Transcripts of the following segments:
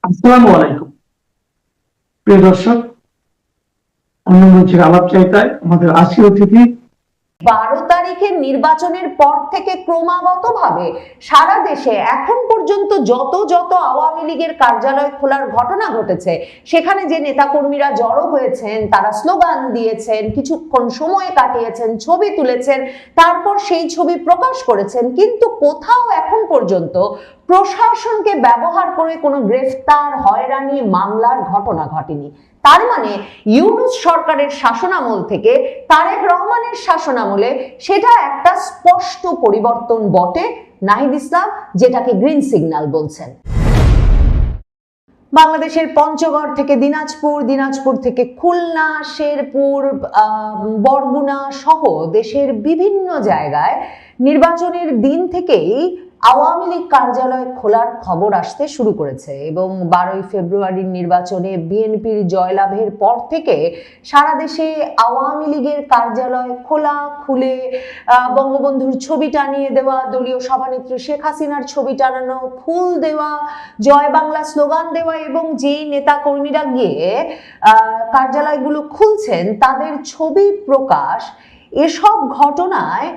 আসসালামু আলাইকুম প্রিয় দর্শক। অন্য মঞ্চের আলাপচারিতায় আমাদের আজকের অতিথি 12 তারিখের নির্বাচনের পর থেকে ক্রমাগতভাবে সারা দেশে এখন পর্যন্ত যত আওয়ামী লীগের কার্যালয় খোলার ঘটনা ঘটেছে, সেখানে যে নেতাকর্মীরা জড়ো হয়েছেন, তারা স্লোগান দিয়েছেন, কিছুক্ষণ সময় কাটিয়েছেন, ছবি তুলেছেন, তারপর সেই ছবি প্রকাশ করেছেন, কিন্তু কোথাও এখন পর্যন্ত প্রশাসনকে ব্যবহার করে কোনো গ্রেফতার, হয়রানি, মামলার ঘটনা ঘটেনি। তার মানে ইউনূস সরকারের শাসনামল থেকে তারেক রহমানের শাসনামলে সেটা একটা স্পষ্ট পরিবর্তন বটে। নাহিদ ইসলাম যেটাকে গ্রিন সিগন্যাল বলছেন। বাংলাদেশের পঞ্চগড় থেকে দিনাজপুর, দিনাজপুর থেকে খুলনা, শেরপুর, বরগুনা সহ দেশের বিভিন্ন জায়গায় নির্বাচনের দিন থেকেই আওয়ামী লীগ কার্যালয় খোলার খবর আসতে শুরু করেছে এবং 12ই ফেব্রুয়ারির নির্বাচনে বিএনপির জয়লাভের পর থেকে সারা দেশে আওয়ামী লীগের কার্যালয় খোলা, খুলে বঙ্গবন্ধুর ছবি টানিয়ে দেওয়া, দলীয় সভানেত্রী শেখ হাসিনার ছবি টানানো, ফুল দেওয়া, জয় বাংলা স্লোগান দেওয়া এবং যেই নেতা কর্মীরা গিয়ে কার্যালয়গুলো খুলছেন তাদের ছবি প্রকাশ, এসব ঘটনায়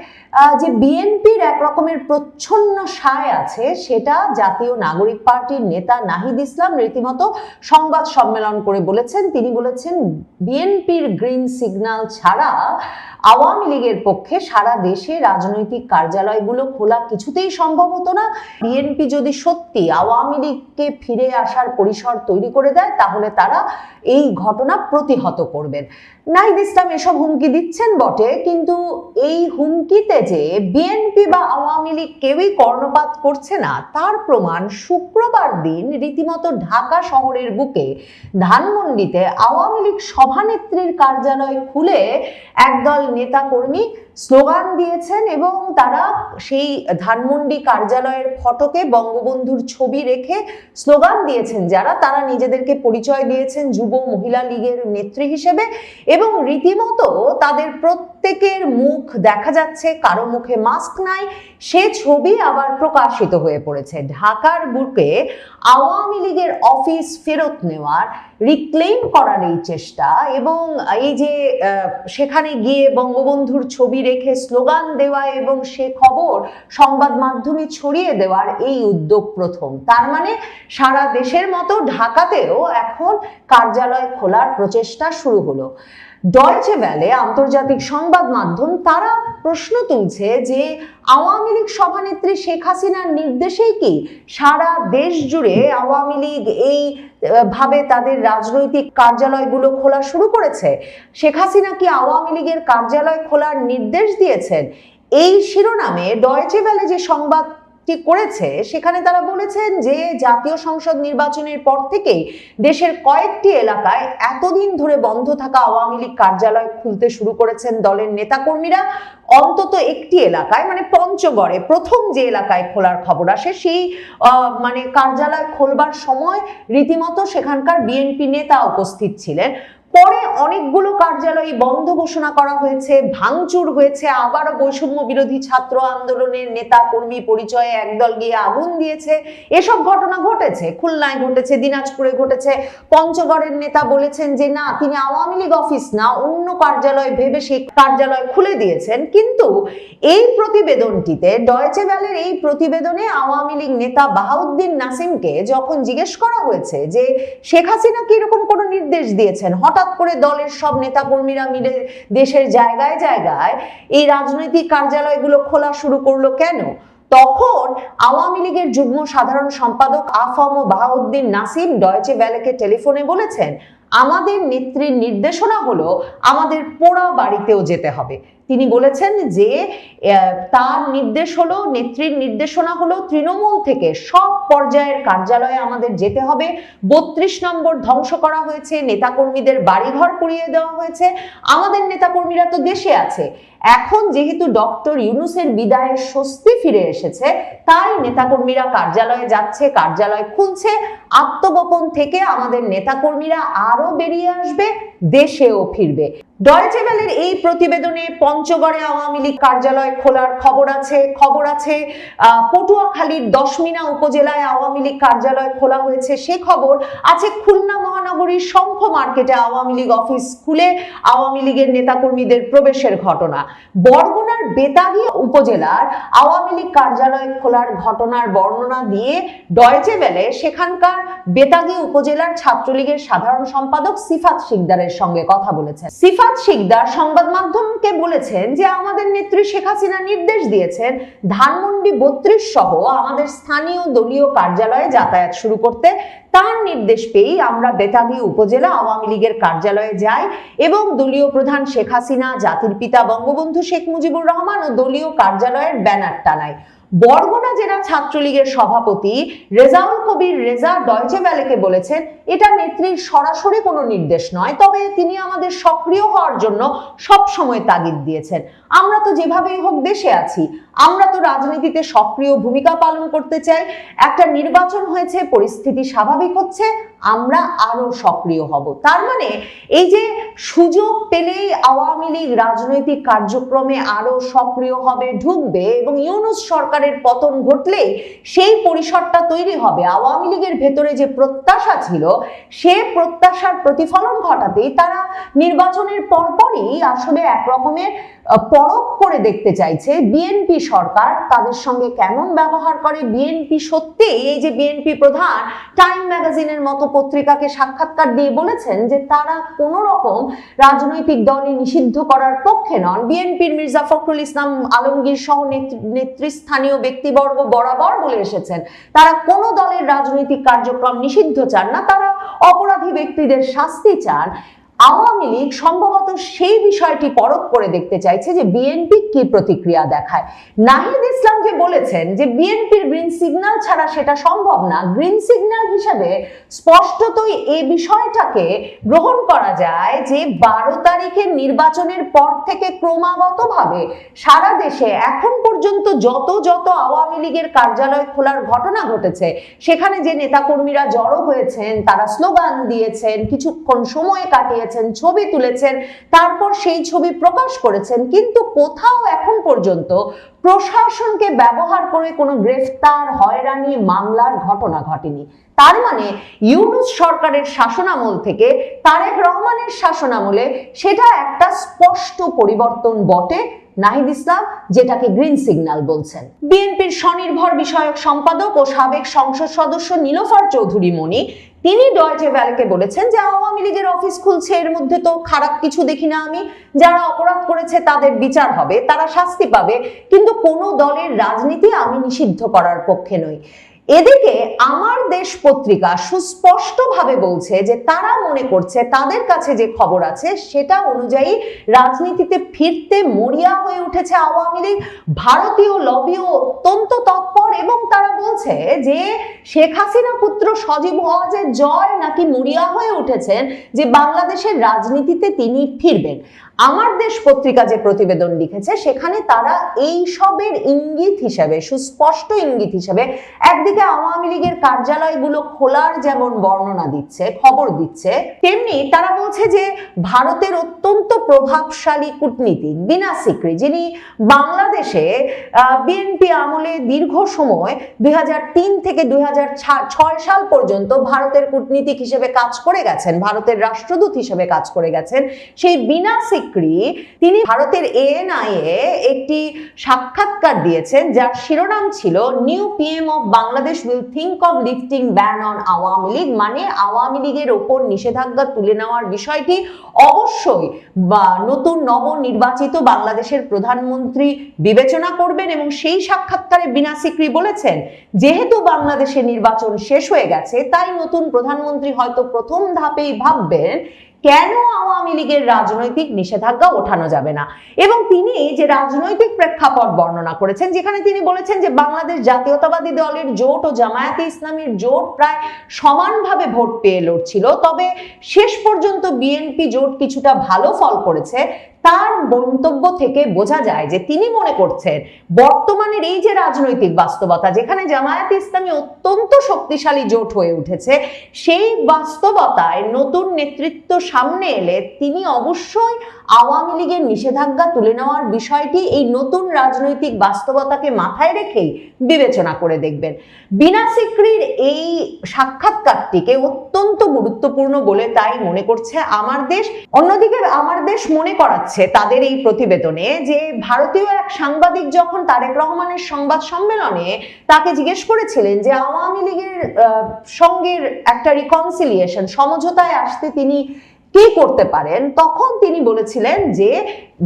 যে বিএনপির এক রকমের প্রচ্ছন্ন সায় আছে, সেটা জাতীয় নাগরিক পার্টির নেতা নাহিদ ইসলাম রীতিমতো সংবাদ সম্মেলন করে বলেছেন। তিনি বলেছেন, বিএনপির গ্রিন সিগন্যাল ছাড়া আওয়ামী লীগের পক্ষে সারা দেশে রাজনৈতিক কার্যালয়গুলো খোলা কিছুতেই সম্ভব হতো না। বিএনপি যদি সত্যি আওয়ামী লীগকে ফিরে আসার পরিসর তৈরি করে দেয়, তাহলে তারা এই ঘটনা প্রতিহত করবেন। নাহিদ ইসলাম এসব হুমকি দিচ্ছেন বটে, কিন্তু এই হুমকিতে যে বিএনপি বা আওয়ামী লীগ কেউই কর্ণপাত করছে না, তার প্রমাণ শুক্রবার দিন রীতিমতো ঢাকা শহরের বুকে ধানমন্ডিতে আওয়ামী লীগ সভানেত্রীর কার্যালয় খুলে একদল নেতাকর্মী স্লোগান দিয়েছেন এবং তারা সেই ধানমন্ডি কার্যালয়ের ফটকে বঙ্গবন্ধুর ছবি রেখে স্লোগান দিয়েছেন। যারা তারা নিজেদেরকে পরিচয় দিয়েছেন যুব মহিলা লীগের নেত্রী হিসেবে এবং রীতিমতো তাদের প্রত্যেকের মুখ দেখা যাচ্ছে, কারো মুখে মাস্ক নাই, সে ছবি আবার প্রকাশিত হয়ে পড়েছে। ঢাকার বুকে আওয়ামী লীগের অফিস ফেরত নেওয়ার, রিক্লেইম করার এই চেষ্টা এবং এই যে সেখানে গিয়ে বঙ্গবন্ধুর ছবি রেখে স্লোগান দেওয়া এবং সে খবর সংবাদ মাধ্যমে ছড়িয়ে দেওয়ার এই উদ্যোগ প্রথম। তার মানে সারা দেশের মতো ঢাকাতেও এখন কার্যালয় খোলার প্রচেষ্টা শুরু হলো। ডয়েচে ভ্যালে আন্তর্জাতিক সংবাদ মাধ্যম তারা প্রশ্ন তুলছে যে আওয়ামী লীগ সভানেত্রী শেখ হাসিনার নির্দেশেই কি সারা দেশ জুড়ে আওয়ামী লীগ এই ভাবে তাদের রাজনৈতিক কার্যালয়গুলো খোলা শুরু করেছে? শেখ হাসিনা কি আওয়ামী লীগের কার্যালয় খোলার নির্দেশ দিয়েছেন? এই শিরোনামে ডয়েচে ভ্যালে যে সংবাদ করেছে, সেখানে তারা বলেছেন যে জাতীয় সংসদ নির্বাচনের পর থেকেই দেশের কয়েকটি এলাকায় এতদিন ধরে বন্ধ থাকা আওয়ামী লীগ কার্যালয় খুলতে শুরু করেছেন দলের নেতাকর্মীরা। অন্তত একটি এলাকায়, মানে পঞ্চগড়ে প্রথম যে এলাকায় খোলার খবর আসে, সেই মানে কার্যালয় খোলবার সময় রীতিমতো সেখানকার বিএনপি নেতা উপস্থিত ছিলেন। পরে অনেকগুলো কার্যালয় বন্ধ ঘোষণা করা হয়েছে, ভাঙচুর হয়েছে, আবারও বৈষম্য বিরোধী ছাত্র আন্দোলনের নেতা কর্মী পরিচয়ে একদল গিয়ে আগুন দিয়েছে। এসব ঘটনা ঘটেছে, খুলনায় ঘটেছে, দিনাজপুরে ঘটেছে। পঞ্চগড়ের নেতা বলেছেন যে না, তিনি আওয়ামী লীগ অফিস না, অন্য কার্যালয় ভেবে সেই কার্যালয় খুলে দিয়েছেন। কিন্তু এই প্রতিবেদনটিতে, ডয়েচে ভ্যালের এই প্রতিবেদনে আওয়ামী লীগ নেতা বাহাউদ্দিন নাসিমকে যখন জিজ্ঞেস করা হয়েছে যে শেখ হাসিনা কি এরকম কোনো নির্দেশ দিয়েছেন, হঠাৎ করে দলের সব নেতাকর্মীরা মিলে দেশের জায়গায় জায়গায় এই রাজনৈতিক কার্যালয়গুলো খোলা শুরু করলো কেন, তখন আওয়ামী লীগের যুগ্ম সাধারণ সম্পাদক আফম বাহাউদ্দিন নাসিম ডয়েচে ভ্যালেকে টেলিফোনে বলেছেন, আমাদের নেত্রীর নির্দেশনা হলো আমাদের পোড়া বাড়িতেও যেতে হবে। তিনি বলেছেন যে তার নির্দেশ হলো, নেত্রীর নির্দেশনা হলো তৃণমূল থেকে সব পর্যায়ের কার্যালয়ে আমাদের যেতে হবে। 32 নম্বর ধ্বংস করা হয়েছে, নেতাকর্মীদের বাড়িঘর পুড়িয়ে দেওয়া হয়েছে, আমাদের নেতাকর্মীরা তো দেশে আছে। এখন যেহেতু ডক্টর ইউনূসের বিদায়ের স্বস্তি ফিরে এসেছে, তাই নেতাকর্মীরা কার্যালয়ে যাচ্ছে, কার্যালয় খুলছে। আত্মগোপন থেকে আমাদের নেতাকর্মীরা আরো বেরিয়ে আসবে, দেশেও ফিরবে। ডয়েচে ভেলের এই প্রতিবেদনে পঞ্চগড়ে আওয়ামী লীগ কার্যালয় খোলার খবর আছে পটুয়াখালীর দশমিনা উপজেলায় আওয়ামী লীগ কার্যালয় খোলা হয়েছে সে খবর আছে, খুলনা মহানগরীর শঙ্খ মার্কেটে আওয়ামী লীগ অফিস খুলে আওয়ামী লীগের নেতাকর্মীদের প্রবেশের ঘটনা, বরগুনার বেতাগী উপজেলার আওয়ামী লীগ কার্যালয় খোলার ঘটনার বর্ণনা দিয়ে ডয়েচে ভেলে সেখানকার বেতাগী উপজেলার ছাত্রলীগের সাধারণ সম্পাদক সিফাত শিকদারের সঙ্গে কথা বলেছেন। সিফাত শিকদার সংবাদ মাধ্যমকে বলেছেন যে আমাদের নেত্রী শেখ হাসিনা নির্দেশ দিয়েছেন ধানমন্ডি 32 সহ আমাদের স্থানীয় দলীয় কার্যালয়ে যাতায়াত শুরু করতে। তার নির্দেশ পেয়েই আমরা বেতাগী উপজেলা আওয়ামী লীগের কার্যালয়ে যাই এবং দলীয় প্রধান শেখ হাসিনা, জাতির পিতা বঙ্গবন্ধু শেখ মুজিবুর রহমান ও দলীয় কার্যালয়ের ব্যানার টানাই। বরগুনা জেলা ছাত্রলীগের সভাপতি রেজাউল কবির রেজা ডয়েচে ভেলেকে বলেছেন এটা নেত্রীর সরাসরি কোনো নির্দেশ নয়, তবে তিনি আমাদের সক্রিয় হওয়ার জন্য সব সময় তাগিদ দিয়েছেন। আমরা তো যেভাবেই হোক দেশে আছি, আমরা তো রাজনীতিতে সক্রিয় ভূমিকা পালন করতে চাই। একটা নির্বাচন হয়েছে, পরিস্থিতি স্বাভাবিক হচ্ছে, আমরা আরো সক্রিয় হব। তার মানে এই যে সুযোগ পেলেই আওয়ামী লীগ রাজনৈতিক কার্যক্রমে আরো সক্রিয় হবে, ঢুকবে এবং ইউনূস সরকারের পতন ঘটলেই সেই পরিসরটা তৈরি হবে। আওয়ামী লীগের ভেতরে যে প্রত্যাশা ছিল সে প্রত্যাশার প্রতিফলন ঘটাতেই তারা নির্বাচনের পরপরই আসলে একরকমের পরখ করে দেখতে চাইছে বিএনপি সরকার তাদের সঙ্গে কেমন ব্যবহার করে। বিএনপি সত্যি, এই যে বিএনপি প্রধান টাইম ম্যাগাজিনের মতো পত্রিকাকে সাক্ষাৎকার দিয়ে বলেছেন যে তারা কোনো রকম রাজনৈতিক দলই নিষিদ্ধ করার পক্ষে নন। বিএনপির মির্জা ফখরুল ইসলাম আলমগীর সহ নেতৃস্থানীয় ব্যক্তিবর্গ বরাবর বলে এসেছেন তারা কোনো দলের রাজনৈতিক কার্যক্রম নিষিদ্ধ চান না, তারা অপরাধী ব্যক্তিদের শাস্তি চান। আওয়ামী লীগ সম্ভবত সেই বিষয়টি পরখ করে দেখতে চাইছে যে বিএনপি কি প্রতিক্রিয়া দেখায়। নাহিদ ইসলাম যে বলেছেন যে বিএনপির গ্রিন সিগন্যাল ছাড়া সেটা সম্ভব না, গ্রিন সিগন্যাল হিসেবে স্পষ্টতই এই বিষয়টাকে গ্রহণ করা যায় যে 12 তারিখের নির্বাচনের পর থেকে ক্রমাগতভাবে সারা দেশে এখন পর্যন্ত যত আওয়ামী লীগের কার্যালয় খোলার ঘটনা ঘটেছে সেখানে যে নেতাকর্মীরা জড়ো হয়েছেন, তারা স্লোগান দিয়েছেন, কিছুক্ষণ সময় কাটিয়ে ছবি তুলেছেন, তারপর সেই ছবি প্রকাশ করেছেন, কিন্তু কোথাও এখন পর্যন্ত প্রশাসনকে ব্যবহার করে কোনো গ্রেফতার, হয়রানি, মামলার ঘটনা ঘটেনি। তার মানে ইউনূস সরকারের শাসনামল থেকে তারেক রহমানের শাসনামলে সেটা একটা স্পষ্ট পরিবর্তন বটে। নাহিদ ইসলাম যেটাকে গ্রিন সিগন্যাল বলছেন। বিএনপির স্বনির্ভর বিষয়ক সম্পাদক ও সাবেক সংসদ সদস্য নীলোফার চৌধুরী মনি তিনি ডয়েচে ভেলেকে বলেছেন যে আওয়ামী লীগের অফিস খুলছে, এর মধ্যে তো খারাপ কিছু দেখি না আমি। যারা অপরাধ করেছে তাদের বিচার হবে, তারা শাস্তি পাবে, কিন্তু কোনো দলের রাজনীতি আমি নিষিদ্ধ করার পক্ষে নই। এদিকে আমার দেশ পত্রিকা সুস্পষ্টভাবে বলছে যে তারা মনে করছে তাদের কাছে যে খবর আছে সেটা অনুযায়ী রাজনীতিতে ফিরতে মরিয়া হয়ে উঠেছে আওয়ামী লীগ। ভারতীয় লবিও অত্যন্ত তৎপর এবং তারা বলছে যে শেখ হাসিনা পুত্র সজীব ওয়াজেদ জয় নাকি মরিয়া হয়ে উঠেছেন যে বাংলাদেশের রাজনীতিতে তিনি ফিরবেন। আমার দেশ পত্রিকা যে প্রতিবেদন লিখেছে সেখানে তারা এই সবের ইঙ্গিত হিসেবে, সুস্পষ্ট ইঙ্গিত হিসেবে একদিকে আওয়ামী লীগের কার্যালয়গুলো খোলার যেমন বর্ণনা দিচ্ছে, খবর দিচ্ছে, তেমনি তারা বলছে যে ভারতের অত্যন্ত প্রভাবশালী কূটনীতিক বিনা সিকরি, যিনি বাংলাদেশে বিএনপি আমলে দীর্ঘ সময় 2003 থেকে 2006 সাল পর্যন্ত ভারতের কূটনীতিক হিসেবে কাজ করে গেছেন, ভারতের রাষ্ট্রদূত হিসেবে কাজ করে গেছেন, সেই বিনা সিকরি তিনি ভারতের ANI এ একটি সাক্ষাৎকার দিয়েছেন যার শিরোনাম ছিল new PM of Bangladesh will think of lifting ban on Awami League, মানে আওয়ামী লীগের ওপর নিষেধাজ্ঞা তুলে নেওয়ার বিষয়টি অবশ্যই নতুন নবনির্বাচিত বাংলাদেশের প্রধানমন্ত্রী বিবেচনা করবেন। এবং সেই সাক্ষাৎকারে বিনা সিকরি বলেছেন যেহেতু বাংলাদেশে নির্বাচন শেষ হয়ে গেছে তাই নতুন প্রধানমন্ত্রী হয়তো প্রথম ধাপেই ভাববেন কেন আওয়ামী লীগের রাজনৈতিক নিষেধাজ্ঞা ওঠানো যাবে না। এবং তিনি যে রাজনৈতিক প্রেক্ষাপট বর্ণনা করেছেন যেখানে তিনি বলেছেন যে বাংলাদেশ জাতীয়তাবাদী দলের জোট ও জামায়াতে ইসলামীর জোট প্রায় সমানভাবে ভোট পেয়ে লড়ছিল, তবে শেষ পর্যন্ত বিএনপি জোট কিছুটা ভালো ফল করেছে। তার মন্তব্য থেকে বোঝা যায় যে তিনি মনে করছেন বর্তমানের এই যে রাজনৈতিক বাস্তবতা, যেখানে জামায়াতে ইসলামী অত্যন্ত শক্তিশালী জোট হয়ে উঠেছে, সেই বাস্তবতায় নতুন নেতৃত্ব সামনে এলে তিনি অবশ্যই আওয়ামী লীগের নিষেধাজ্ঞা তুলে নেওয়ার বিষয়টি এই নতুন রাজনৈতিক বাস্তবতাকে মাথায় রেখেই বিবেচনা করে দেখবেন। বিনা সিকরির এই সাক্ষাৎকারটিকে অত্যন্ত গুরুত্বপূর্ণ বলে তাই মনে করছে আমার দেশ। অন্যদিকে আমার দেশ মনে করাচ্ছে তাদের এই প্রতিবেদনে যে ভারতীয় এক সাংবাদিক যখন তারেক রহমানের সংবাদ সম্মেলনে তাকে জিজ্ঞেস করেছিলেন যে আওয়ামী লীগের সঙ্গে একটা রিকনসিলিয়েশন, সমঝোতায় আসতে তিনি কি করতে পারেন, তখন তিনি বলেছিলেন যে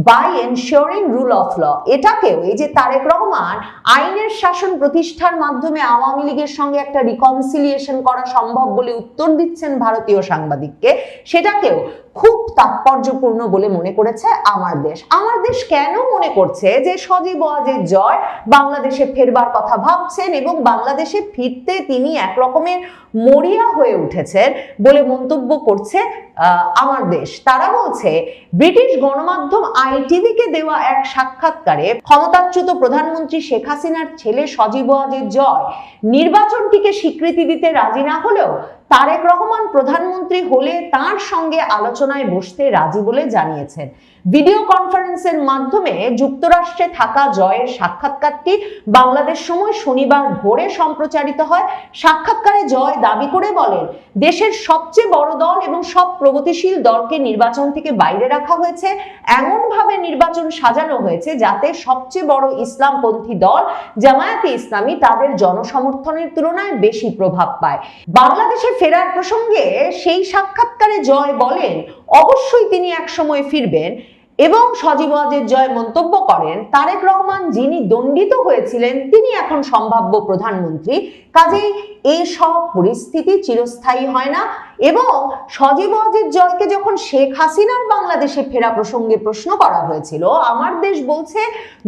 by ensuring rule of law. এটাকেও এই যে তারেক রহমান আইনের শাসন প্রতিষ্ঠার মাধ্যমে আওয়ামী লীগের সঙ্গে একটা রিকনসিলিয়েশন করা সম্ভব বলে উত্তর দিচ্ছেন ভারতীয় সাংবাদিককে, সেটাকেও খুব তাৎপর্যপূর্ণ বলে মনে করেছে আমার দেশ। আমার দেশ কেন মনে করছে যে সজীব ওয়াজেদ জয় বাংলাদেশে ফেরবার কথা ভাবছেন এবং বাংলাদেশে ফিরতে তিনি এক রকমের মরিয়া হয়ে উঠেছেন বলে মন্তব্য করছে আমার দেশ। তারা বলছে ব্রিটিশ গণমাধ্যম আইটিভিকে দেওয়া এক সাক্ষাৎকারে ক্ষমতাচ্যুত প্রধানমন্ত্রী শেখ হাসিনার ছেলে সজীব ওয়াজেদ জয় নির্বাচনটিকে স্বীকৃতি দিতে রাজি না হলেও তারেক রহমান প্রধানমন্ত্রী হলে তার সঙ্গে আলোচনায় বসতে রাজি বলে জানিয়েছেন। ভিডিও কনফারেন্সের মাধ্যমে যুক্তরাষ্ট্রে থাকা জয়ের সাক্ষাৎকারটি বাংলাদেশ সময় শনিবার ভোরে সম্প্রচারিত হয়। সাক্ষাৎকারে জয় দাবি করে বলেন, দেশের সবচেয়ে বড় দল এবং সব প্রগতিশীল দলকে নির্বাচন থেকে বাইরে রাখা হয়েছে। এমনভাবে নির্বাচন সাজানো হয়েছে যাতে সবচেয়ে বড় ইসলামপন্থী দল জামায়াতে ইসলামী তাদের জনসমর্থনের তুলনায় বেশি প্রভাব পায়। বাংলাদেশে ফেরার প্রসঙ্গে সেই সাক্ষাৎকারে জয় বলেন অবশ্যই তিনি একসময় ফিরবেন এবং সজীব ওয়াজেদ জয় মন্তব্য করেন তারেক রহমান যিনি দণ্ডিত হয়েছিলেন তিনি এখন সম্ভাব্য প্রধানমন্ত্রী, কাজেই এই সব পরিস্থিতি চিরস্থায়ী হয় না। এবং সজীব ওয়াজেদ জয়কে যখন শেখ হাসিনার বাংলাদেশে ফেরা প্রসঙ্গে প্রশ্ন করা হয়েছিল, আমার দেশ বলছে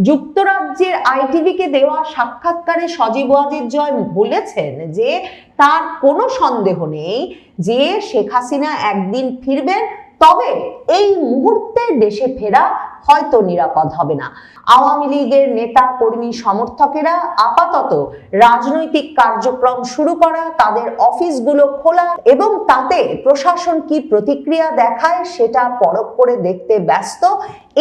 যুক্তরাজ্যের আইটিভিকে দেওয়া সাক্ষাৎকারে সজীব ওয়াজেদ জয় বলেছেন যে তার কোনো সন্দেহ নেই যে শেখ হাসিনা একদিন ফিরবেন, তবে এই মুহূর্তে দেশে ফেরা হয়তো নিরাপদ হবে না। আওয়ামী লীগের নেতা কর্মী সমর্থকেরা আপাতত রাজনৈতিক কার্যক্রম শুরু করা, তাদের অফিসগুলো খোলা এবং তাতে প্রশাসন কি প্রতিক্রিয়া দেখায় সেটা পরখ করে দেখতে ব্যস্ত।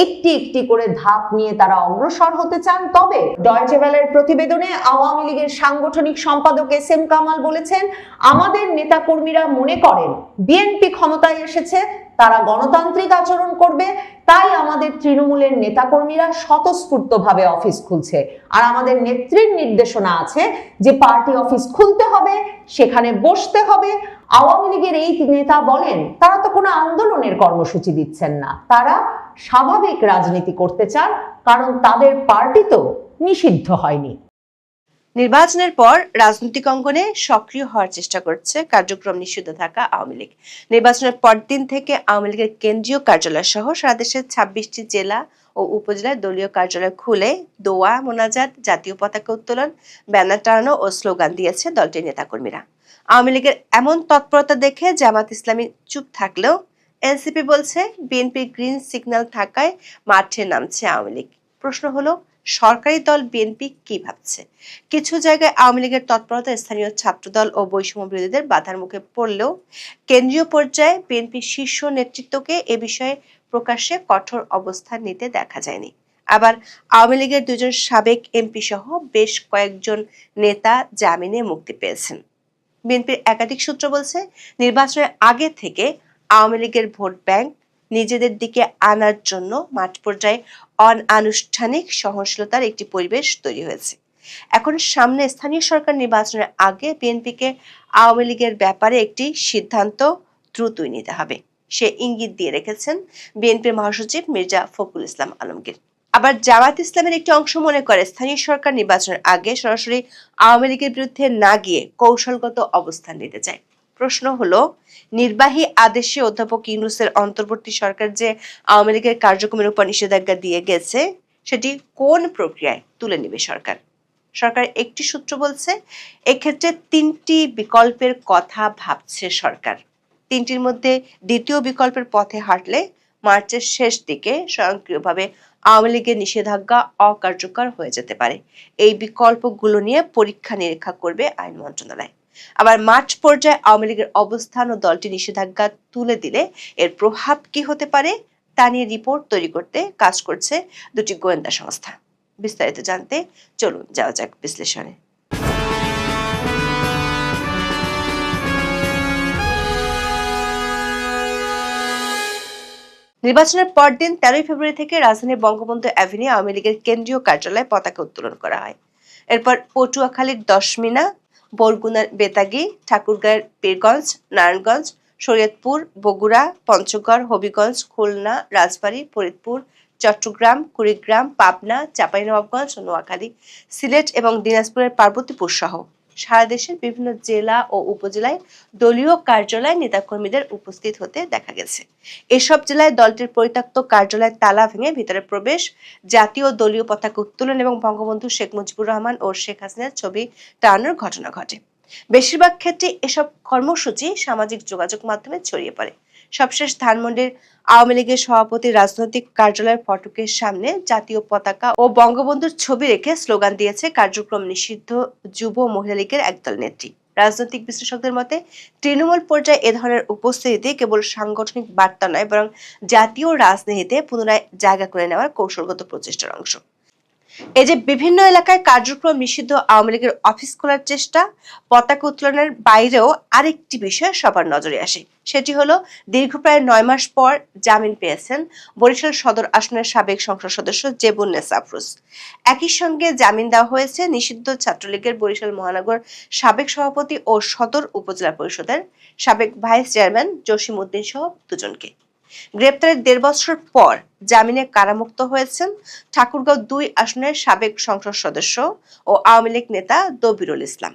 একটি একটি করে ধাপ নিয়ে তারা অগ্রসর হতে চান। তবে ডয়েচে ভেলের প্রতিবেদনে আওয়ামী লীগের সাংগঠনিক সম্পাদক এস এম কামাল বলেছেন, আমাদের নেতাকর্মীরা মনে করেন বিএনপি ক্ষমতায় এসেছে, তারা গণতান্ত্রিক আচরণ করবে, তাই আমাদের তৃণমূলের নেতাকর্মীরা স্বতঃস্ফূর্তভাবে অফিস খুলছে। আর আমাদের নেত্রীর নির্দেশনা আছে যে পার্টি অফিস খুলতে হবে, সেখানে বসতে হবে। আওয়ামী লীগের এই নেতা বলেন তারা তো কোনো আন্দোলনের কর্মসূচি দিচ্ছেন না, তারা স্বাভাবিক রাজনীতি করতে চান, কারণ তাদের পার্টি তো নিষিদ্ধ হয়নি। নির্বাচনের পর রাজনৈতিক অঙ্গনে সক্রিয় হওয়ার চেষ্টা করছে কার্যক্রম নিষিদ্ধ থাকা আওয়ামী লীগ। নির্বাচনের পরদিন থেকে আওয়ামী লীগের কেন্দ্রীয় কার্যালয় সহ সারা দেশের 26টি জেলা ও উপজেলায় দলীয় কার্যালয় খুলে দোয়া মোনাজাত, জাতীয় পতাকা উত্তোলন, ব্যানার টানানো ও স্লোগান দিয়েছে দলটির নেতাকর্মীরা। আওয়ামী লীগের এমন তৎপরতা দেখে জামাত ইসলামী চুপ থাকলেও এনসিপি বলছে বিএনপির গ্রিন সিগন্যাল থাকায় মাঠে নামছে আওয়ামী লীগ। প্রশ্ন হলো, সরকারি দল বিএনপি কি ভাবছে? কিছু জায়গায় আওয়ামী লীগের তৎপরতা স্থানীয় ছাত্রদল ও বৈষম্য বিরোধীদের বাধার মুখে পড়লেও কেন্দ্রীয় পর্যায়ে বিএনপির শীর্ষ নেতৃত্বকে এ বিষয়ে প্রকাশ্যে কঠোর অবস্থান নিতে দেখা যায়নি। আবার আওয়ামী লীগের দুজন সাবেক এমপি সহ বেশ কয়েকজন নেতা জামিনে মুক্তি পেয়েছেন। বিএনপির একাধিক সূত্র বলছে, নির্বাচনের আগে থেকে আওয়ামী লীগের ভোট ব্যাংক নিজেদের দিকে আনার জন্য মাঠ পর্যায়ে অনানুষ্ঠানিক সহনশীলতার একটি পরিবেশ তৈরি হয়েছে। এখন সামনে স্থানীয় সরকার নির্বাচনের আগে বিএনপিকে আওয়ামী লীগের ব্যাপারে একটি সিদ্ধান্ত দ্রুতই নিতে হবে, সে ইঙ্গিত দিয়ে রেখেছেন বিএনপির মহাসচিব মির্জা ফখরুল ইসলাম আলমগীর। আবার জামাত ইসলামের একটি অংশ মনে করে স্থানীয় সরকার নির্বাচনের আগে সরাসরি আওয়ামী লীগের বিরুদ্ধে না গিয়ে কৌশলগত অবস্থান নিতে চায়। প্রশ্ন হলো, নির্বাহী আদেশে অধ্যাপক ইউনূসের অন্তর্বর্তী সরকার যে আওয়ামী লীগের কার্যক্রমের উপর নিষেধাজ্ঞা দিয়ে গেছে সেটি কোন প্রক্রিয়ায় তুলে নেবে সরকার? সরকার একটি সূত্র বলছে, এক্ষেত্রে 3টি বিকল্পের কথা ভাবছে সরকার। 3টির মধ্যে দ্বিতীয় বিকল্পের পথে হাঁটলে মার্চের শেষ দিকে স্বয়ংক্রিয়ভাবে আওয়ামী লীগের নিষেধাজ্ঞা অকার্যকর হয়ে যেতে পারে। এই বিকল্পগুলো নিয়ে পরীক্ষা নিরীক্ষা করবে আইন মন্ত্রণালয়। আবার মার্চ পর্যায়ে আওয়ামী লীগের অবস্থান ও দলটি নিষেধাজ্ঞা তুলে দিলে এর প্রভাব কি হতে পারে তা নিয়ে রিপোর্ট তৈরি করতে কাজ করছে দুটি গোয়েন্দা সংস্থা। বিস্তারিত জানতে চলুন যাওয়া যাক বিশ্লেষণে। নির্বাচনের পরদিন 13 ফেব্রুয়ারি থেকে রাজধানীর বঙ্গবন্ধু অ্যাভিনিউ আওয়ামী লীগের কেন্দ্রীয় কার্যালয়ে পতাকা উত্তোলন করা হয়। এরপর পটুয়াখালীর দশমিনা, বরগুনার বেতাগী, ঠাকুরগাঁয়ের পীরগঞ্জ, নারায়ণগঞ্জ, শরীয়তপুর, বগুড়া, পঞ্চগড়, হবিগঞ্জ, খুলনা, রাজবাড়ী, ফরিদপুর, চট্টগ্রাম, কুড়িগ্রাম, পাবনা, চাঁপাইনবাবগঞ্জ, নোয়াখালী, সিলেট এবং দিনাজপুরের পার্বতীপুর সহ সারা দেশের বিভিন্ন জেলা ও উপজেলায় দলীয় কার্যালয়ে নেতাকর্মীদের উপস্থিত হতে দেখা গেছে। এসব জেলায় দলটির পরিত্যক্ত কার্যালয়ের তালা ভেঙে ভিতরে প্রবেশ, জাতীয় দলীয় পতাকা উত্তোলন এবং বঙ্গবন্ধু শেখ মুজিবুর রহমান ও শেখ হাসিনার ছবি টানানোর ঘটনা ঘটে। বেশিরভাগ ক্ষেত্রে এসব কর্মসূচি সামাজিক যোগাযোগ মাধ্যমে ছড়িয়ে পড়ে। সবশেষ ধানমন্ডির আওয়ামী লীগের সভাপতির রাজনৈতিক কার্যালয়ের ফটকের সামনে জাতীয় পতাকা ও বঙ্গবন্ধুর ছবি রেখে স্লোগান দিয়েছে কার্যক্রম নিষিদ্ধ যুব মহিলা লীগের একদল নেত্রী। রাজনৈতিক বিশ্লেষকদের মতে তৃণমূল পর্যায়ে এ ধরনের উপস্থিতি কেবল সাংগঠনিক বার্তা নয়, বরং জাতীয় রাজনীতিতে পুনরায় জায়গা করে নেওয়ার কৌশলগত প্রচেষ্টার অংশ। এই যে বিভিন্ন এলাকায় কার্যক্রম নিষিদ্ধ আওয়ামী লীগের অফিস খোলার চেষ্টা, পতাকা উত্তোলনের বাইরেও আরেকটি বিষয় সবার নজরে আসে। সেটি হলো দীর্ঘ প্রায় 9 মাস পর জামিন পেয়েছেন বরিশাল সদর আসনের সাবেক সংসদ সদস্য জেবুন্নেসা আফরোজ। একই সঙ্গে জামিন দেওয়া হয়েছে নিষিদ্ধ ছাত্রলীগের বরিশাল মহানগর সাবেক সভাপতি ও সদর উপজেলা পরিষদের সাবেক ভাইস চেয়ারম্যান জসিম উদ্দিন সহ দুজনকে। গ্রেপ্তারের 1.5 বছর পর জামিনে কারামুক্ত হয়েছেন ঠাকুরগাঁও 2 আসনের সাবেক সংসদ সদস্য ও আওয়ামী লীগ নেতা দবিরুল ইসলাম।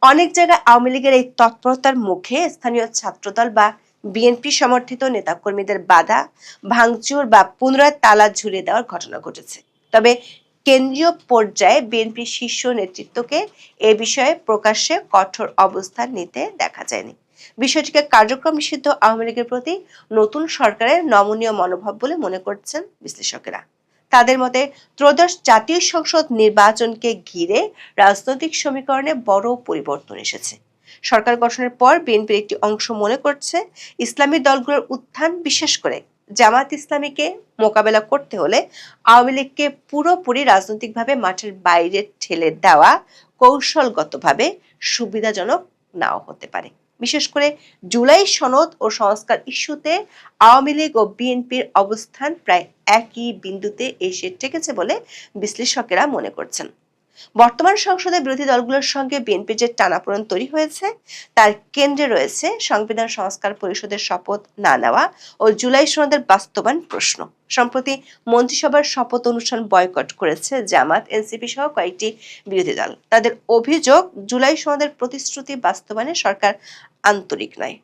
অনেক জায়গায় আওয়ামী লীগের এই তৎপরতার মুখে স্থানীয় ছাত্রদল বা বিএনপি সমর্থিত নেতাকর্মীদের বাধা, ভাঙচুর বা পুনরায় তালা ঝুলিয়ে দেওয়ার ঘটনা ঘটেছে। তবে কেন্দ্রীয় পর্যায়ে বিএনপি শীর্ষ নেতৃত্বকে এ বিষয়ে প্রকাশ্যে কঠোর অবস্থান নিতে দেখা যায়নি। বিষয়টিকে কার্যক্রম নিষিদ্ধ আওয়ামী লীগের প্রতি নতুন সরকারের নমনীয় মনোভাব বলে মনে করছেন বিশ্লেষকেরা। তাদের মতে ত্রয়োদশ জাতীয় সংসদ নির্বাচনকে ঘিরে রাজনৈতিক সমীকরণে বড় পরিবর্তন এসেছে। সরকার গঠনের পর বিএনপির একটি অংশ মনে করছে ইসলামী দলগুলোর উত্থান, বিশেষ করে জামাত ইসলামীকে মোকাবেলা করতে হলে আওয়ামী লীগকে পুরোপুরি রাজনৈতিকভাবে মাঠের বাইরে ঠেলে দেওয়া কৌশলগতভাবে সুবিধাজনক নাও হতে পারে। বিশেষ করে জুলাই সনদ ও সংস্কার ইস্যুতে আওয়ামী লীগ ও বিএনপির অবস্থান প্রায় একই বিন্দুতে এসে ঠেকেছে বলে বিশ্লেষকেরা মনে করছেন। বর্তমান সংসদে বিরোধী দলগুলোর সঙ্গে বিএনপির যে টানাপোড়েন তৈরি হয়েছে তার কেন্দ্রে রয়েছে সংবিধান সংস্কার পরিষদের শপথ না নেওয়া ও জুলাই সনদের বাস্তবায়ন প্রশ্ন। সম্প্রতি মন্ত্রিসভার শপথ অনুষ্ঠান বয়কট করেছে জামাত, এনসিপি সহ কয়েকটি বিরোধী দল। তাদের অভিযোগ, জুলাই সনদের প্রতিশ্রুতি বাস্তবায়নে সরকার আন্তরিক নয়।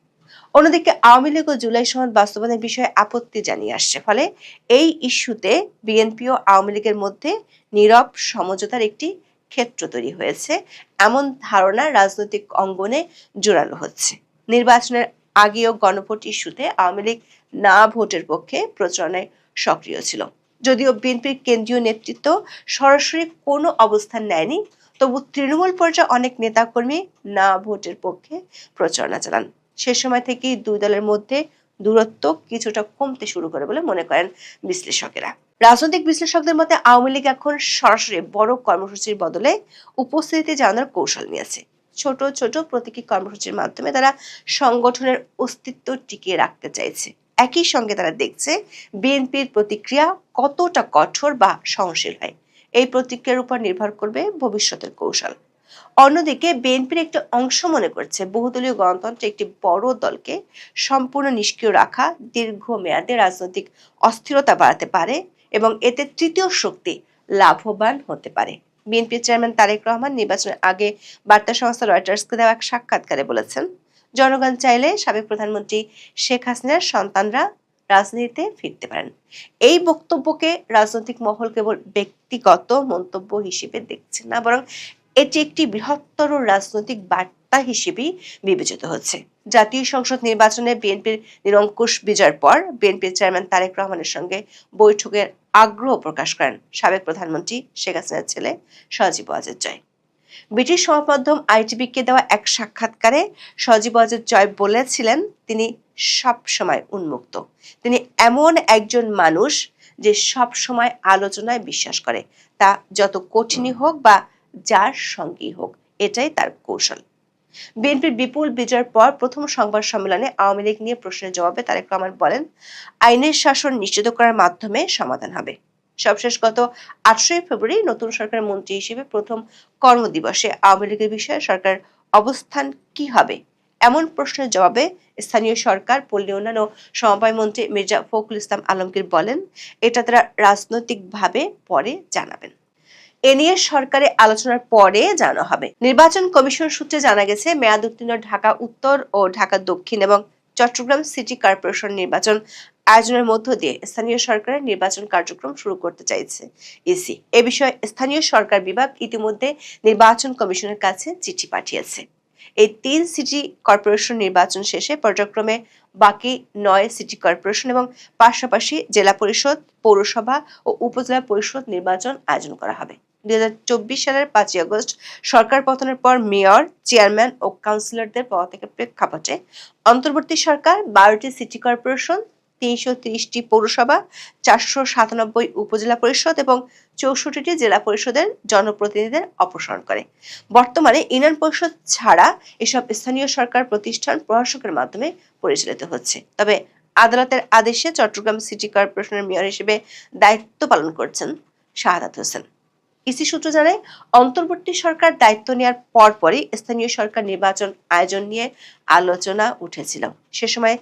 অন্যদিকে আওয়ামী লীগ ও জুলাই সনদ বাস্তবায়নের বিষয়ে আপত্তি জানিয়ে আসছে। ফলে এই ইস্যুতে বিএনপি ও আওয়ামী লীগের মধ্যে নীরব সমঝোতার একটি ক্ষেত্র তৈরি হয়েছে, এমন ধারণা রাজনৈতিক অঙ্গনে জোরালো হচ্ছে। নির্বাচনের আগেও গণভোট ইস্যুতে আওয়ামী লীগ না ভোটের পক্ষে প্রচারণায় সক্রিয় ছিল। যদিও বিএনপির কেন্দ্রীয় নেতৃত্ব সরাসরি কোনো অবস্থান নেয়নি, তবু তৃণমূল পর্যায়ে অনেক নেতাকর্মী না ভোটের পক্ষে প্রচারণা চালান। সে সময় থেকেই দুই দলের মধ্যে দূরত্ব কিছুটা কমতে শুরু করে বলে মনে করেন বিশ্লেষকেরা। রাজনৈতিক বিশ্লেষকদের মতে আওয়ামী লীগ এখন সরাসরি বড় কর্মসূচির বদলে উপস্থিতি জানানোর কৌশল নিয়েছে। ছোট ছোট প্রতীকী কর্মসূচির মাধ্যমে তারা সংগঠনের অস্তিত্ব টিকিয়ে রাখতে চাইছে। একই সঙ্গে তারা দেখছে বিএনপির প্রতিক্রিয়া কতটা কঠোর বা সহনশীল হয়। এই প্রতিক্রিয়ার উপর নির্ভর করবে ভবিষ্যতের কৌশল। অন্যদিকে বিএনপির একটি অংশ মনে করছে বহুদলীয় গণতন্ত্রে একটি বড় দলকে সম্পূর্ণ নিষ্ক্রিয় রাখা দীর্ঘমেয়াদে রাজনৈতিক অস্থিরতা বাড়াতে পারে এবং এতে তৃতীয় শক্তি লাভবান হতে পারে। বিএনপির চেয়ারম্যান তারেক রহমান নির্বাচনের আগে বার্তা সংস্থা রয়টার্সকে দেওয়া এক সাক্ষাৎকারে বলেছেন, জনগণ চাইলে সাবেক প্রধানমন্ত্রী শেখ হাসিনার সন্তানরা রাজনীতিতে ফিরতে পারেন। এই বক্তব্যকে রাজনৈতিক মহল কেবল ব্যক্তিগত মন্তব্য হিসেবে দেখছে না, বরং এটি একটি বৃহত্তর রাজনৈতিক বার্তা হত্যা হিসেবেই বিবেচিত হচ্ছে। জাতীয় সংসদ নির্বাচনে বিএনপির নিরঙ্কুশ বিজয়ের পর বিএনপির চেয়ারম্যান তারেক রহমানের সঙ্গে বৈঠকের আগ্রহ প্রকাশ করেন সাবেক প্রধানমন্ত্রী শেখ হাসিনার ছেলে সজীব ওয়াজেদ জয়। ব্রিটিশ সংবাদমাধ্যম আইটিভিকে দেওয়া এক সাক্ষাৎকারে সজীব ওয়াজেদ জয় বলেছিলেন, তিনি সব সময় উন্মুক্ত। তিনি এমন একজন মানুষ যে সব সময় আলোচনায় বিশ্বাস করে, তা যত কঠিনই হোক বা যার সঙ্গেই হোক, এটাই তার কৌশল। বিএনপির বিপুল বিজয়ের পর প্রথম সংবাদ সম্মেলনে আওয়ামী লীগ নিয়ে প্রশ্নের জবাবে তারেক রহমান বলেন, আইনের শাসন নিশ্চিত করার মাধ্যমে সমাধান হবে। সবশেষ গত 8ই ফেব্রুয়ারি নতুন সরকারের মন্ত্রী হিসেবে প্রথম কর্মদিবসে আওয়ামী লীগের বিষয়ে সরকার অবস্থান কি হবে এমন প্রশ্নের জবাবে স্থানীয় সরকার, পল্লী উন্নয়ন ও সমবায় মন্ত্রী মির্জা ফখরুল ইসলাম আলমগীর বলেন, এটা তারা রাজনৈতিকভাবে পরে জানাবেন। এ নিয়ে সরকারে আলোচনার পরে জানা হবে। নির্বাচন কমিশন সূত্রে জানা গেছে, মেয়াদ উত্তীর্ণ ঢাকা উত্তর ও ঢাকা দক্ষিণ এবং চট্টগ্রাম সিটি কর্পোরেশন নির্বাচন আয়োজনের মধ্য দিয়ে স্থানীয় সরকারের নির্বাচন কার্যক্রম শুরু করতে চাইছে ইসি। এ বিষয়ে স্থানীয় সরকার বিভাগ ইতিমধ্যে নির্বাচন কমিশনের কাছে চিঠি পাঠিয়েছে। এই 3 সিটি কর্পোরেশন নির্বাচন শেষে পর্যায়ক্রমে বাকি 9 সিটি কর্পোরেশন এবং পাশাপাশি জেলা পরিষদ, পৌরসভা ও উপজেলা পরিষদ নির্বাচন আয়োজন করা হবে। 2024 সালের 5ই আগস্ট সরকার পতনের পর মেয়র, চেয়ারম্যান ও কাউন্সিলরদের পদত্যাগের প্রেক্ষাপটে অন্তর্বর্তী সরকার 12টি সিটি কর্পোরেশন, 330টি পৌরসভা, 497 উপজেলা পরিষদ এবং 64টি জেলা পরিষদের জনপ্রতিনিধিদের অপসারণ করে। বর্তমানে ইউনিয়ন পরিষদ ছাড়া এসব স্থানীয় সরকার প্রতিষ্ঠান প্রশাসকের মাধ্যমে পরিচালিত হচ্ছে। তবে আদালতের আদেশে চট্টগ্রাম সিটি কর্পোরেশনের মেয়র হিসেবে দায়িত্ব পালন করছেন শাহাদাত হোসেন। ইসি সূত্র জানায়, অন্তর্বর্তী সরকার দায়িত্ব নেওয়ার পরপরই স্থানীয় সরকার নির্বাচন আয়োজন নিয়ে আলোচনা উঠেছিল। সে সময়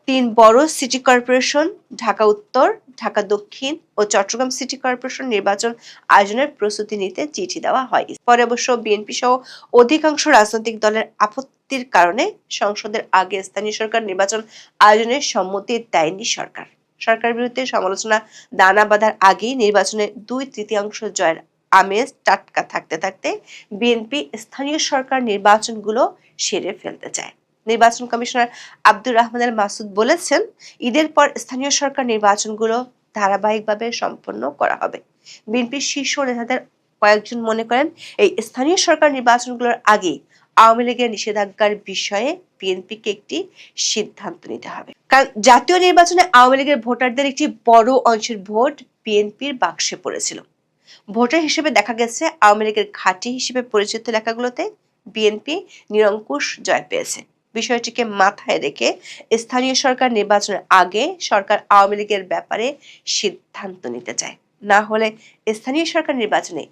3 বড় সিটি কর্পোরেশন ঢাকা উত্তর, ঢাকা দক্ষিণ ও চট্টগ্রাম সিটি কর্পোরেশন নির্বাচন আয়োজনের প্রস্তুতি নিতে চিঠি দেওয়া হয়। পরে অবশ্য বিএনপি সহ অধিকাংশ রাজনৈতিক দলের আপত্তির কারণে সংসদের আগে স্থানীয় সরকার নির্বাচন আয়োজনের সম্মতি দেয়নি সরকার। সরকারের বিরুদ্ধে সমালোচনা দানা বাঁধার আগেই নির্বাচনে 2/3 জয়ের আমেজ টাটকা থাকতে থাকতে বিএনপি স্থানীয় সরকার নির্বাচনগুলো সেরে ফেলতে চায়। নির্বাচন কমিশনার আব্দুর রহমান আল মাসুদ বলেছেন, ঈদের পর স্থানীয় সরকার নির্বাচনগুলো ধারাবাহিকভাবে সম্পন্ন করা হবে। বিএনপির শীর্ষ নেতাদের কয়েকজন মনে করেন, এই স্থানীয় সরকার নির্বাচনগুলোর আগে আওয়ামী লীগের নিষেধাজ্ঞার বিষয়ে বিএনপিকে একটি সিদ্ধান্ত নিতে হবে। কারণ জাতীয় নির্বাচনে আওয়ামী লীগের ভোটারদের একটি বড় অংশের ভোট বিএনপির বাক্সে পড়েছিল। ভোটার হিসেবে দেখা গেছে, আওয়ামী লীগের ঘাঁটি হিসেবে পরিচিত এলাকাগুলোতে বিএনপি নিরঙ্কুশ জয় পেয়েছে। বিষয়টিকে মাথায় রেখে স্থানীয় সরকার নির্বাচনের আগে সরকার আওয়ামী লীগের ব্যাপারে সিদ্ধান্ত নিতে চায়। না হলে স্থানীয় সরকার নির্বাচনে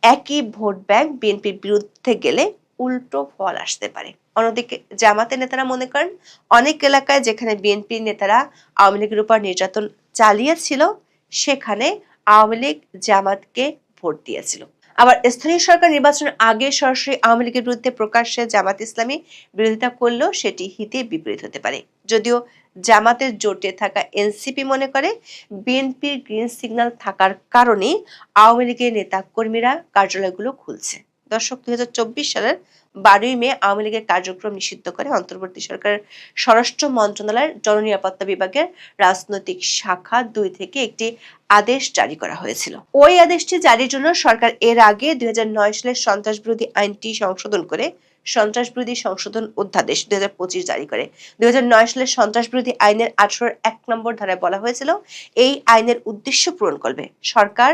একই ভোট ব্যাংক বিএনপির বিরুদ্ধে গেলে উল্টো ফল আসতে পারে। অন্যদিকে জামাতের নেতারা মনে করেন, অনেক এলাকায় যেখানে বিএনপির নেতারা আওয়ামী লীগের উপর নির্যাতন চালিয়েছিল, সেখানে আওয়ামী লীগ জামাতকে ভোট দিয়েছিল। আবার স্থানীয় সরকার নির্বাচনের আগে সরাসরি আওয়ামী লীগের বিরুদ্ধে প্রকাশ্যে জামাত ইসলামী বিরোধিতা করলেও সেটি হিতে বিপরীত হতে পারে। যদিও জামাতের জোটে থাকা এনসিপি মনে করে, বিএনপির গ্রিন সিগন্যাল থাকার কারণে আওয়ামী লীগের নেতা কর্মীরা কার্যালয়গুলো খুলছে। দর্শক, 2024 সালের 12ই মে আওয়ামী লীগের কার্যক্রম নিষিদ্ধ করে অন্তর্বর্তী সরকারের স্বরাষ্ট্র মন্ত্রণালয়ের জননিরাপত্তা বিভাগের রাজনৈতিক শাখা 2 থেকে একটি আদেশ জারি করা হয়েছিল। ওই আদেশটি জারির জন্য সরকার এর আগে 2009 সালের সন্ত্রাস বিরোধী আইনটি সংশোধন করে সন্ত্রাস বিরোধী সংশোধন অধ্যাদেশ 2025 জারি করে। 2009 সালের সন্ত্রাস বিরোধী আইনের 18-1 নম্বর ধারায় বলা হয়েছিল, এই আইনের উদ্দেশ্য পূরণ করবে সরকার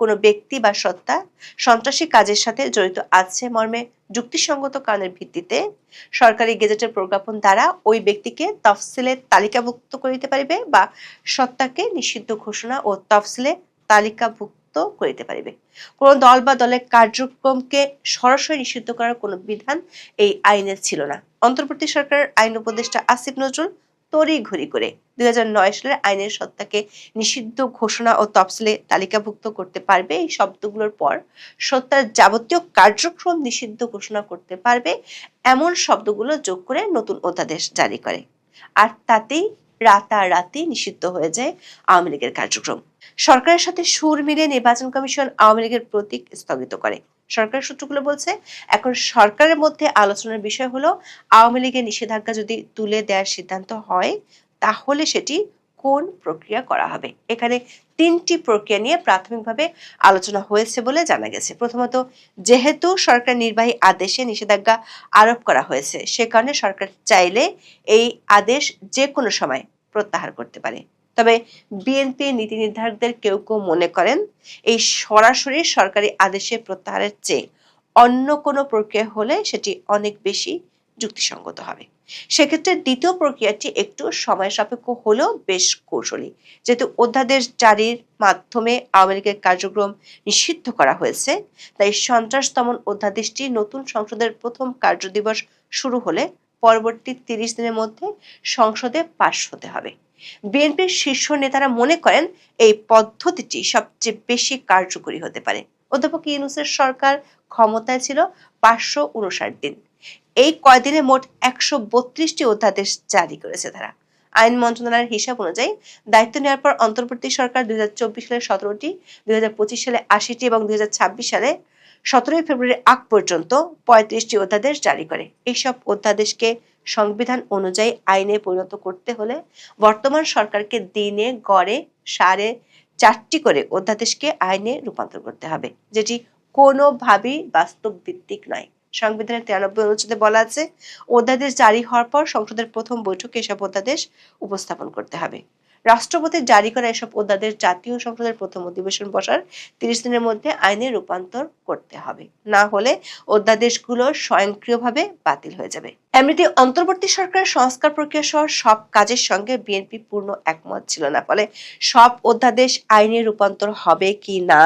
কোনো ব্যক্তি বা সত্তা সন্ত্রাসী কাজের সাথে জড়িত আছে মর্মে যুক্তিসঙ্গত কারণের ভিত্তিতে সরকারি গেজেটের প্রজ্ঞাপন দ্বারা ওই ব্যক্তিকে তফসিলে তালিকাভুক্ত করিতে পারিবে বা সত্তাকে নিষিদ্ধ ঘোষণা ও তফসিলে তালিকাভুক্ত করিতে পারিবে। কোন দল বা দলের কার্যক্রমকে সরাসরি নিষিদ্ধ করার কোনো বিধান এই আইনে ছিল না। অন্তর্বর্তী সরকারের আইন উপদেষ্টা আসিফ নজরুল তড়িঘড়ি করে 2009 সালের আইনের সত্তাকে নিষিদ্ধ ঘোষণা ও তফসিলে তালিকাভুক্ত করতে পারবে এই শব্দগুলোর পর সত্তার যাবতীয় কার্যক্রম নিষিদ্ধ ঘোষণা করতে পারবে এমন শব্দগুলো যোগ করে নতুন অধ্যাদেশ জারি করে। আর তাতেই রাতারাতি নিষিদ্ধ হয়ে যায় আওয়ামী লীগের কার্যক্রম। সরকারের সাথে সুর মিলিয়ে নির্বাচন কমিশন আওয়ামী লীগের প্রতীক স্থগিত করে। সরকারের সূত্রগুলো বলছে এখন সরকারের মধ্যে আলোচনার বিষয় হলো আওয়ামী লীগের নিষেধাজ্ঞা যদি তুলে দেওয়ার সিদ্ধান্ত হয় তাহলে সেটি কোন প্রক্রিয়া করা হবে। এখানে 3টি প্রক্রিয়া নিয়ে প্রাথমিকভাবে আলোচনা হয়েছে বলে জানা গেছে। প্রথমত, যেহেতু সরকার নির্বাহী আদেশে নিষেধাজ্ঞা আরোপ করা হয়েছে, সে কারণে সরকার চাইলে এই আদেশ যে কোনো সময় প্রত্যাহার করতে পারে। তবে বিএনপি নীতি নির্ধারকদের কেউ কেউ মনে করেন এই সরাসরি সরকারি আদেশে প্রত্যাহারের চেয়ে অন্য কোনো প্রক্রিয়া হলে সেটি অনেক বেশি যুক্তিসঙ্গত হবে। সেক্ষেত্রে দ্বিতীয় প্রক্রিয়াটি একটু সময় সাপেক্ষ হলেও বেশ কৌশলী। যেহেতু অধ্যাদেশ জারির মাধ্যমে আওয়ামী লীগের কার্যক্রম নিষিদ্ধ করা হয়েছে, তাই সন্ত্রাস দমন অধ্যাদেশটি নতুন সংসদের প্রথম কার্যদিবস শুরু হলে পরবর্তী 30 দিনের মধ্যে সংসদে পাশ হতে হবে। বিএনপির শীর্ষ নেতারা মনে করেন এই পদ্ধতিটি সবচেয়ে বেশি কার্যকরী হতে পারে। অধ্যাপক ইউনূসের সরকার ক্ষমতায় ছিল 559 দিন। এই কয়দিনে মোট 132টি অধ্যাদেশ জারি করেছে তারা। আইন মন্ত্রণালয়ের হিসাব অনুযায়ী দায়িত্ব নেওয়ার পর অন্তর্বর্তী সরকার 2024 সালে 17টি, 2025 সালে 80টি এবং 2026 সালে 17 ফেব্রুয়ারি আগ পর্যন্ত 35টি অধ্যাদেশ জারি করে। এইসব অধ্যাদেশকে সংবিধান অনুযায়ী আইনে পরিণত করতে হলে বর্তমান সরকারকে দিনে গড়ে 4.5টি করে অধ্যাদেশকে আইনে রূপান্তর করতে হবে, যেটি কোনোভাবেই বাস্তব ভিত্তিক নয়। সংবিধানের 93 অনুচ্ছেদে বলা আছে, অধ্যাদেশ জারি হওয়ার পর সংসদের প্রথম বৈঠকে এসব অধ্যাদেশ উপস্থাপন করতে হবে। রাষ্ট্রপতির জারি করা এসব অধ্যাদেশ জাতীয় সংসদের প্রথম অধিবেশন বসার 30 দিনের মধ্যে আইনে রূপান্তর করতে হবে, না হলে অধ্যাদেশগুলো স্বয়ংক্রিয়ভাবে বাতিল হয়ে যাবে। এমনিতে অন্তর্বর্তী সরকারের সংস্কার প্রক্রিয়া সহ সব কাজের সঙ্গে বিএনপি পূর্ণ একমত ছিল না, ফলে সব অধ্যাদেশ আইনে রূপান্তর হবে কি না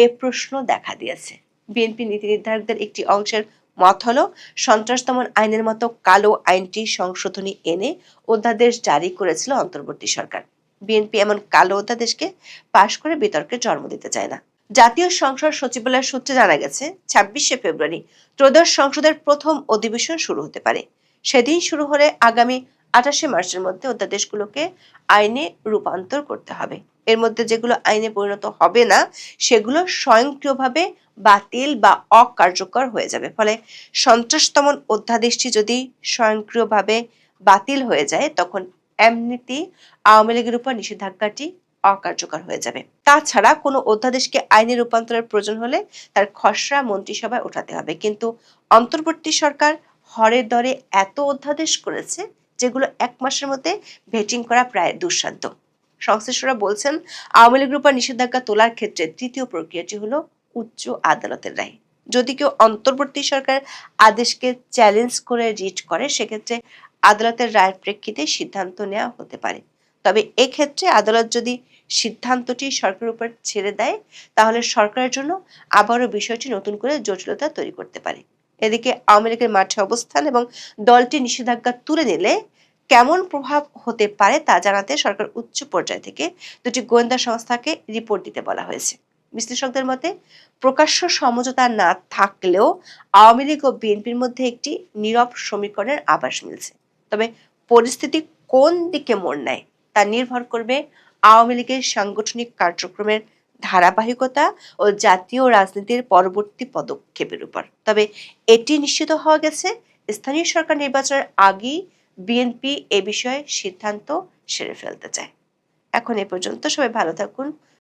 এ প্রশ্ন দেখা দিয়েছে। বিএনপি নীতি নির্ধারকদের একটি অংশের মত হলো সন্ত্রাস দমন আইনের মতো কালো আইনটি সংশোধনী এনে অধ্যাদেশ জারি করেছিল অন্তর্বর্তী সরকার। বিএনপি এমন কালো অধ্যাদেশকে পাশ করে বিতর্কের জন্ম দিতে চায় না। জাতীয় সংসদ সচিবালয়ের সূত্রে জানা গেছে 26শে ফেব্রুয়ারি ত্রয়োদশ সংসদের প্রথম অধিবেশন শুরু হতে পারে। সেদিন শুরু হলে আগামী 28শে মার্চের মধ্যে অধ্যাদেশগুলোকে আইনে রূপান্তর করতে হবে। এর মধ্যে যেগুলো আইনে পরিণত হবে না সেগুলো স্বয়ংক্রিয়ভাবে বাতিল বা অকার্যকর হয়ে যাবে। ফলে সন্ত্রাস দমন অধ্যাদেশটি যদি স্বয়ংক্রিয়ভাবে বাতিল হয়ে যায় তখন এমনিতেই আওয়ামী লীগের উপর নিষেধাজ্ঞাটি অকার্যকর হয়ে যাবে। তাছাড়া কোনো অধ্যাদেশকে আইনে রূপান্তরের প্রয়োজন হলে তার খসড়া মন্ত্রিসভায় ওঠাতে হবে, কিন্তু অন্তর্বর্তী সরকার হরে দরে এত অধ্যাদেশ করেছে যেগুলো 1 মাসের মধ্যে ভেটিং করা প্রায় দুঃসাধ্য। সংশ্লিষ্টরা বলছেন আওয়ামী লীগের উপর নিষেধাজ্ঞা তোলার ক্ষেত্রে তৃতীয় প্রক্রিয়াটি হলো উচ্চ আদালতের রায়। যদি কেউ অন্তর্বর্তী সরকার আদেশকে চ্যালেঞ্জ করে রিট করে সেক্ষেত্রে আদালতের রায়ের প্রেক্ষিতে সিদ্ধান্ত নেওয়া হতে পারে। তবে এক্ষেত্রে আদালত যদি সিদ্ধান্তটি সরকারের উপর ছেড়ে দেয় তাহলে সরকারের জন্য আবারও বিষয়টি নতুন করে জটিলতা তৈরি করতে পারে। এদিকে আওয়ামী লীগের মাঠে অবস্থান এবং দলটি নিষেধাজ্ঞা তুলে নিলে কেমন প্রভাব হতে পারে তা জানাতে সরকার উচ্চ পর্যায় থেকে 2টি গোয়েন্দা সংস্থাকে রিপোর্ট দিতে বলা হয়েছে। বিশ্লেষকদের মতে প্রকাশ্য সমঝোতা না থাকলেও আওয়ামী লীগ ও বিএনপির মধ্যে একটি নীরব সমীকরণের আভাস মিলছে। তবে পরিস্থিতি কোন দিকে মোড় নেয় তা নির্ভর করবে আওয়ামী লীগের সাংগঠনিক কার্যক্রমের ধারাবাহিকতা ও জাতীয় রাজনীতির পরবর্তী পদক্ষেপের উপর। তবে এটি নিশ্চিত হওয়া গেছে স্থানীয় সরকার নির্বাচনের আগেই বিএনপি এ বিষয়ে সিদ্ধান্ত সেরে ফেলতে চায়। এখন এ পর্যন্ত, সবাই ভালো থাকুন,